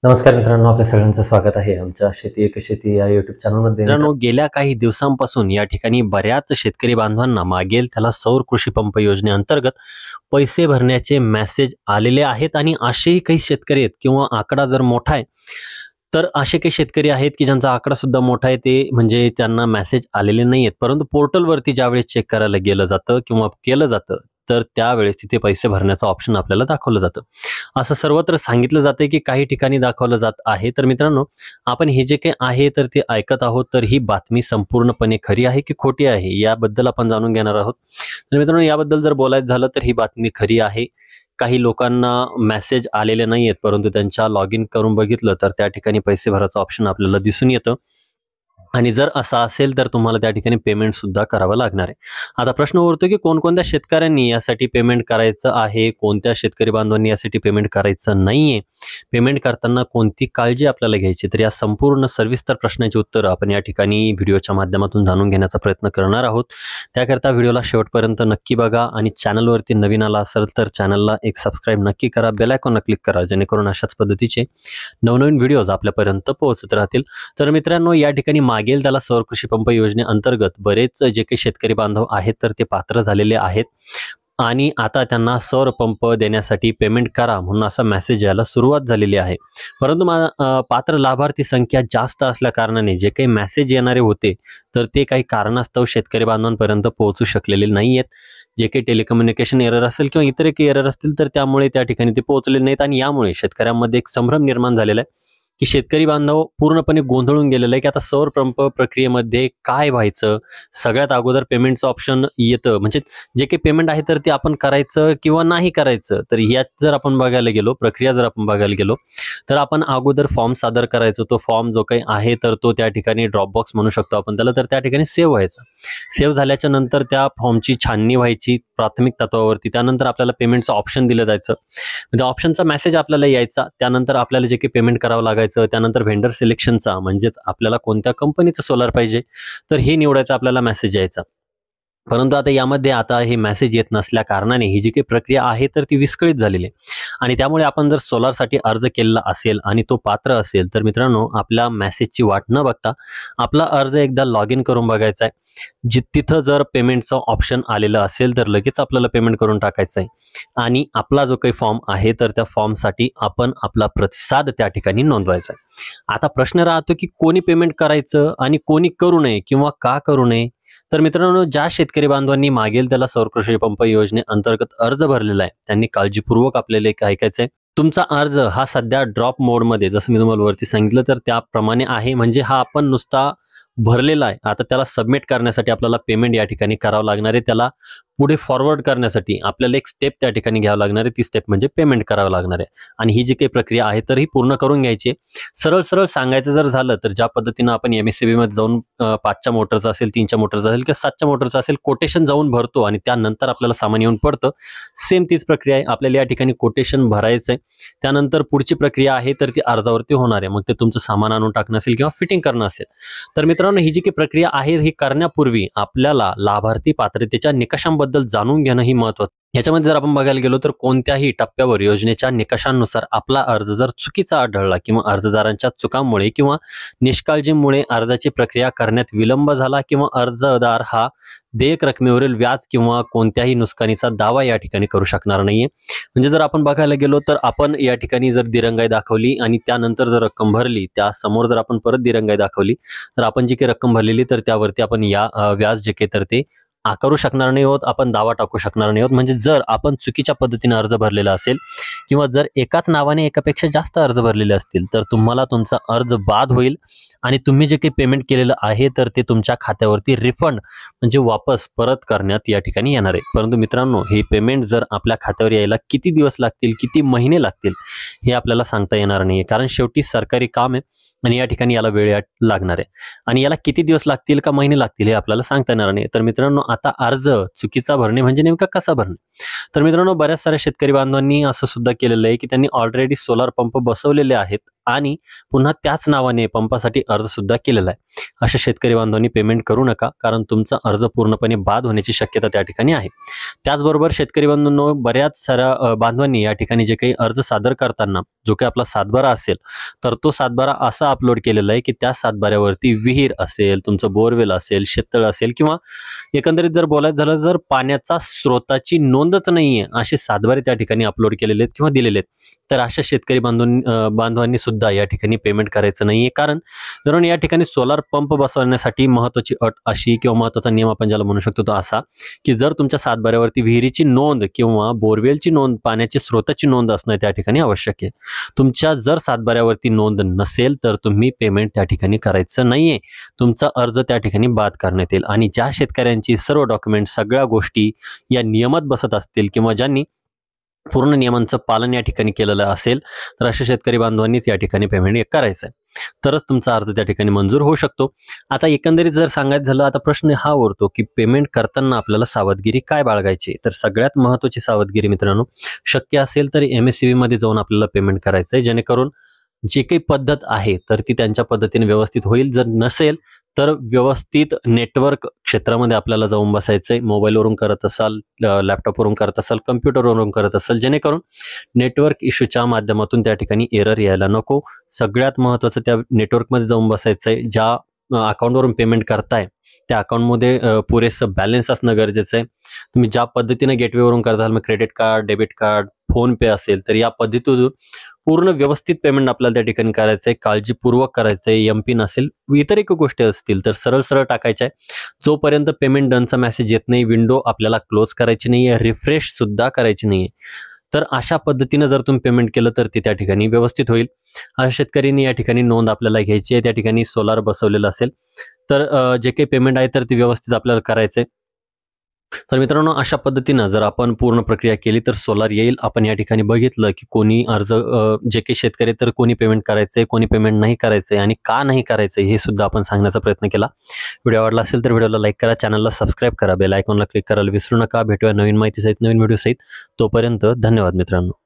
नमस्कार मित्रांनो, आपल्या सगळ्यांचं स्वागत आहे आमच्या शेती एक शेती या युट्यूब चॅनलमध्ये. मित्रांनो, गेल्या काही दिवसांपासून या ठिकाणी बऱ्याच शेतकरी बांधवांना मागेल त्याला सौर कृषी पंप योजनेअंतर्गत पैसे भरण्याचे मेसेज आलेले आहेत आणि असेही काही शेतकरी आहेत किंवा आकडा जर मोठा आहे तर असे काही शेतकरी आहेत की ज्यांचा आकडा सुद्धा मोठा आहे, ते म्हणजे त्यांना मेसेज आलेले नाही आहेत, परंतु पोर्टलवरती ज्यावेळेस चेक करायला गेलं जातं किंवा केलं जातं तर त्यावेळेस तिथे पैसे भरण्याचं ऑप्शन आपल्याला दाखवलं जातं. असं सर्वत्र सांगितलं जाते की काही ठिकाणी दाखवलं जात आहे. तर मित्रांनो, आपण हे जे काही आहे तर ते ऐकत आहोत, तर ही बातमी संपूर्णपणे खरी आहे की खोटी आहे याबद्दल आपण जाणून घेणार आहोत. तर मित्रांनो, याबद्दल जर बोलायचं झालं तर ही बातमी खरी आहे. काही लोकांना मेसेज आलेले नाही आहेत, परंतु त्यांच्या लॉग इन करून बघितलं तर त्या ठिकाणी पैसे भरायचं ऑप्शन आपल्याला दिसून येतं. आणि जर असं असेल तर तुम्हाला त्या ठिकाणी पेमेंट सुद्धा करावं लागणार आहे. आता प्रश्न उरतो की कोणकोणत्या शेतकऱ्यांनी यासाठी पेमेंट करायचं आहे, कोणत्या शेतकरी बांधवांनी यासाठी पेमेंट करायचं नाहीये, पेमेंट करताना कोणती काळजी आपल्याला घ्यायची, तर या संपूर्ण सविस्तर प्रश्नाची उत्तरं आपण या ठिकाणी व्हिडिओच्या माध्यमातून जाणून घेण्याचा प्रयत्न करणार आहोत. त्याकरता व्हिडिओला शेवटपर्यंत नक्की बघा आणि चॅनलवरती नवीन आला असेल तर चॅनलला एक सबस्क्राईब नक्की करा, बेल आयकॉनला क्लिक करा, जेणेकरून अशाच पद्धतीचे नवनवीन व्हिडिओज आपल्यापर्यंत पोहोचत राहतील. तर मित्रांनो, या ठिकाणी मागेल त्याला सौर कृषी पंप योजनेअंतर्गत बरेच जे काही शेतकरी बांधव आहेत तर ते पात्र झालेले आहेत आणि आता त्यांना सौर पंप देण्यासाठी पेमेंट करा म्हणून असा मेसेज यायला सुरुवात झालेली आहे. परंतु पात्र लाभार्थी संख्या जास्त असल्या कारणाने जे काही मेसेज येणारे होते तर ते काही कारणास्तव शेतकरी बांधवांपर्यंत पोहोचू शकलेले नाही आहेत. जे काही टेलिकम्युनिकेशन एरर असेल किंवा इतर काही एरर असतील तर त्यामुळे त्या ठिकाणी ते पोहोचले नाहीत आणि यामुळे शेतकऱ्यांमध्ये एक संभ्रम निर्माण झालेला आहे की शेतकरी बांधव पूर्णपणे गोंधळून गेलेलं आहे की आता सौर पंप प्रक्रियेमध्ये काय व्हायचं. सगळ्यात अगोदर पेमेंटचं ऑप्शन येतं, म्हणजे जे काही पेमेंट आहे तर ते आपण करायचं किंवा नाही करायचं. तर यात जर आपण बघायला गेलो, प्रक्रिया जर आपण बघायला गेलो तर आपण अगोदर फॉर्म सादर करायचो. तो फॉर्म जो काही आहे तर तो त्या ठिकाणी ड्रॉपबॉक्स म्हणू शकतो आपण त्याला, तर त्या ठिकाणी सेव्ह व्हायचा. सेव्ह झाल्याच्या नंतर त्या फॉर्मची छाननी व्हायची प्राथमिक तत्वावरती. त्यानंतर आपल्याला पेमेंटचं ऑप्शन दिलं जायचं, म्हणजे ऑप्शनचा मेसेज आपल्याला यायचा. त्यानंतर आपल्याला जे काही पेमेंट करावं लागायचं. त्यानंतर व्हेंडर सिलेक्शनचा, म्हणजेच आपल्याला कोणत्या कंपनीचं सोलार पाहिजे तर हे निवडायचं आपल्याला मेसेज यायचा. परंतु आता हे मेसेज येत नसल्या कारणाने ही जी काही प्रक्रिया आहे तर ती विस्कळीत झालेली आहे आणि त्यामुळे आपण जर सोलारसाठी अर्ज केलेला असेल आणि तो पात्र असेल तर मित्रांनो, आपल्या मेसेजची वाट न बघता आपला अर्ज एकदा लॉग इन करून बघायचा आहे. तिथं जर पेमेंटचं ऑप्शन आलेलं असेल तर लगेच आपल्याला पेमेंट करून टाकायचं आहे आणि आपला जो काही फॉर्म आहे तर त्या फॉर्मसाठी आपण आपला प्रतिसाद त्या ठिकाणी नोंदवायचा आहे. आता प्रश्न राहतो की कोणी पेमेंट करायचं आणि कोणी करू नये किंवा का करू नये. तर मित्रांनो, ज्या शेतकरी बांधवांनी मागेल त्याला सौर कृषी पंप योजनेअंतर्गत अर्ज भरलेला आहे त्यांनी काळजीपूर्वक आपल्याला एक ऐकायचं आहे. तुमचा अर्ज हा सध्या ड्रॉप मोडमध्ये, जसं मी तुम्हाला वरती सांगितलं तर त्याप्रमाणे आहे, म्हणजे हा आपण नुसता भरलेला आहे. आता त्याला सबमिट करण्यासाठी आपल्याला पेमेंट या ठिकाणी करावं लागणार आहे. त्याला पुढे फॉरवर्ड करण्यासाठी आपल्याला एक स्टेप त्या ठिकाणी घ्यावं लागणार आहे. ती स्टेप म्हणजे पेमेंट करावं लागणार आहे आणि ही जी काही प्रक्रिया आहे तर ही पूर्ण करून घ्यायची. सरळ सरळ सांगायचं जर झालं तर ज्या पद्धतीनं आपण MSCB मध्ये जाऊन 5च्या मोटरचं असेल, 3च्या मोटरचं असेल किंवा 7च्या मोटरचं असेल, कोटेशन जाऊन भरतो आणि त्यानंतर आपल्याला सामान येऊन पडतं, सेम तीच प्रक्रिया आहे. आपल्याला या ठिकाणी कोटेशन भरायचं आहे. त्यानंतर पुढची प्रक्रिया आहे तर ती अर्जावरती होणार आहे. मग ते तुमचं सामान आणून टाकणं असेल किंवा फिटिंग करणं असेल. तर मित्रांनो, ही जी काही प्रक्रिया आहे ही करण्यापूर्वी आपल्याला लाभार्थी पात्रतेच्या निकषांबद्दल जाणून घेणं ही महत्त्वाचं. याच्यामध्ये जर आपण बघायला गेलो तर कोणत्याही टप्प्यावर योजनेच्या निकषांनुसार आपला अर्ज जर चुकीचा आढळला किंवा अर्जदारांच्या चुकांमुळे किंवा निष्काळजीमुळे अर्जाची प्रक्रिया करण्यात विलंब झाला किंवा अर्जदार हा देयक रकमेवरील व्याज किंवा कोणत्याही नुकसानीचा दावा या ठिकाणी करू शकणार नाहीये. म्हणजे जर आपण बघायला गेलो तर आपण या ठिकाणी जर दिरंगाई दाखवली आणि त्यानंतर जर रक्कम भरली, त्यासमोर जर आपण परत दिरंगाई दाखवली तर आपण जी काही रक्कम भरलेली तर त्यावरती आपण या व्याज जे काही तर ते आकारू शकणार नाही आहोत, आपण दावा टाकू शकणार नाही आहोत. म्हणजे जर आपण चुकीच्या पद्धतीने अर्ज भरलेला असेल किंवा जर एकाच नावाने एकापेक्षा जास्त अर्ज भरलेले असतील तर तुम्हाला तुमचा अर्ज बाद होईल आणि तुम्ही जे काही पेमेंट केलेलं आहे तर ते तुमच्या खात्यावरती रिफंड म्हणजे वापस परत करण्यात या ठिकाणी येणार आहे. परंतु मित्रांनो, हे पेमेंट जर आपल्या खात्यावर यायला किती दिवस लागतील, किती महिने लागतील हे आपल्याला सांगता येणार नाही, कारण शेवटी सरकारी काम आहे आणि या ठिकाणी याला वेळ लागणार आहे आणि याला किती दिवस लागतील का महिने लागतील हे आपल्याला सांगता येणार नाही. तर मित्रांनो, आता अर्ज चुकीचा भरणे म्हणजे नेमका कसा भरणे. तर मित्रांनो, बऱ्याच साऱ्या शेतकरी बांधवांनी असं सुद्धा केलेलं आहे की त्यांनी ऑलरेडी सोलार पंप बसवलेले आहेत आणि पुन्हा त्याच नावाने पंपासाठी अर्ज सुद्धा केलेला आहे. अशा शेतकरी बांधवांनी पेमेंट करू नका, कारण तुमचा अर्ज पूर्णपणे बाद होण्याची शक्यता त्या ठिकाणी आहे. त्याचबरोबर शेतकरी बांधवांनो, बऱ्याच साऱ्या बांधवांनी या ठिकाणी जे काही अर्ज सादर करताना जो काही आपला सातबारा असेल, तर तो सातबारा असा अपलोड केलेला आहे की त्या सातबाऱ्यावरती विहीर असेल, तुमचं बोरवेल असेल, शेततळ असेल, किंवा एकंदरीत जर बोलायचं झालं जर पाण्याचा स्रोताची नोंदच नाहीये असे सातबारे त्या ठिकाणी अपलोड केलेले आहेत किंवा दिलेले आहेत, तर अशा शेतकरी बांधवांनी सुद्धा या ठिकाणी पेमेंट करायचं नाहीये. कारण जर या ठिकाणी सोलार पंप बसवण्यासाठी महत्त्वाची अट अशी किंवा महत्त्वाचा नियम आपण ज्याला म्हणू शकतो तो असा की जर तुमच्या सातबाऱ्यावरती विहिरीची नोंद किंवा बोरवेलची नोंद, पाण्याची स्रोताची नोंद असणं त्या ठिकाणी आवश्यक आहे. तुमच्या जर सातबाऱ्यावरती नोंद नसेल तर तुम्ही पेमेंट त्या ठिकाणी करायचं नाहीये. तुमचा अर्ज त्या ठिकाणी बाद करण्यात येईल. आणि ज्या शेतकऱ्यांची सर्व डॉक्युमेंट, सगळ्या गोष्टी या नियमात बसत असतील किंवा ज्यांनी पूर्ण नियमांचं पालन या ठिकाणी केलेलं असेल, तर अशा शेतकरी बांधवांनीच या ठिकाणी पेमेंट करायचं आहे, तरच तुमचा अर्ज त्या ठिकाणी मंजूर होऊ शकतो. आता एकंदरीत जर सांगायचं झालं, आता प्रश्न हा उरतो की पेमेंट करताना आपल्याला सावधगिरी काय बाळगायची. तर सगळ्यात महत्त्वाची सावधगिरी मित्रांनो, शक्य असेल तर MSCB मध्ये जाऊन आपल्याला पेमेंट करायचं आहे, जेणेकरून जी काही पद्धत आहे तर ती त्यांच्या पद्धतीने व्यवस्थित होईल. जर नसेल तर व्यवस्थित नेटवर्क क्षेत्रामध्ये आपल्याला जाऊन बसायचं आहे. मोबाईलवरून करत असाल, लॅपटॉपवरून करत असाल, कम्प्युटरवरून करत असाल, जेणेकरून नेटवर्क इश्यूच्या माध्यमातून त्या ठिकाणी एरर यायला नको. सगळ्यात महत्त्वाचं त्या नेटवर्कमध्ये जाऊन बसायचं आहे. ज्या अकाउंटवरून पेमेंट करताय त्या अकाउंटमध्ये पुरेसं बॅलन्स असणं गरजेचं आहे. तुम्ही ज्या पद्धतीने गेटवेवरून करताल, मग credit card, debit card, PhonePe असेल, तर या पद्धतीतून पूर्ण व्यवस्थित पेमेंट आपल्याला त्या ठिकाणी करायचं आहे, काळजीपूर्वक करायचं आहे. एमपिन असेल, इतर एक गोष्टी असतील तर सरळ सरळ टाकायच्या आहे. जोपर्यंत पेमेंट डनचा मेसेज येत नाही, विंडो आपल्याला क्लोज करायची नाही आहे, रिफ्रेश सुद्धा करायची नाही आहे. तर अशा पद्धतीनं जर तुम्ही पेमेंट केलं तर ते त्या ठिकाणी व्यवस्थित होईल. अशा शेतकऱ्यांनी या ठिकाणी नोंद आपल्याला घ्यायची आहे. त्या ठिकाणी सोलार बसवलेलं असेल तर जे काही पेमेंट आहे तर ते व्यवस्थित आपल्याला करायचं आहे. तर मित्रांनो, अशा पद्धतीनं जर आपण पूर्ण प्रक्रिया केली तर सोलार येईल. आपण या ठिकाणी बघितलं की कोणी अर्ज जे काही शेतकरी तर कोणी पेमेंट करायचंय, कोणी पेमेंट नाही करायचंय आणि का नाही करायचंय हे सुद्धा आपण सांगण्याचा प्रयत्न केला. व्हिडिओ आवडला असेल तर व्हिडिओला लाईक करा, चॅनलला सबस्क्राईब करा, बेल आयकॉनला क्लिक करायला विसरू नका. भेटूया नवीन माहिती सहित, नवीन व्हिडिओ सहित. तोपर्यंत धन्यवाद मित्रांनो.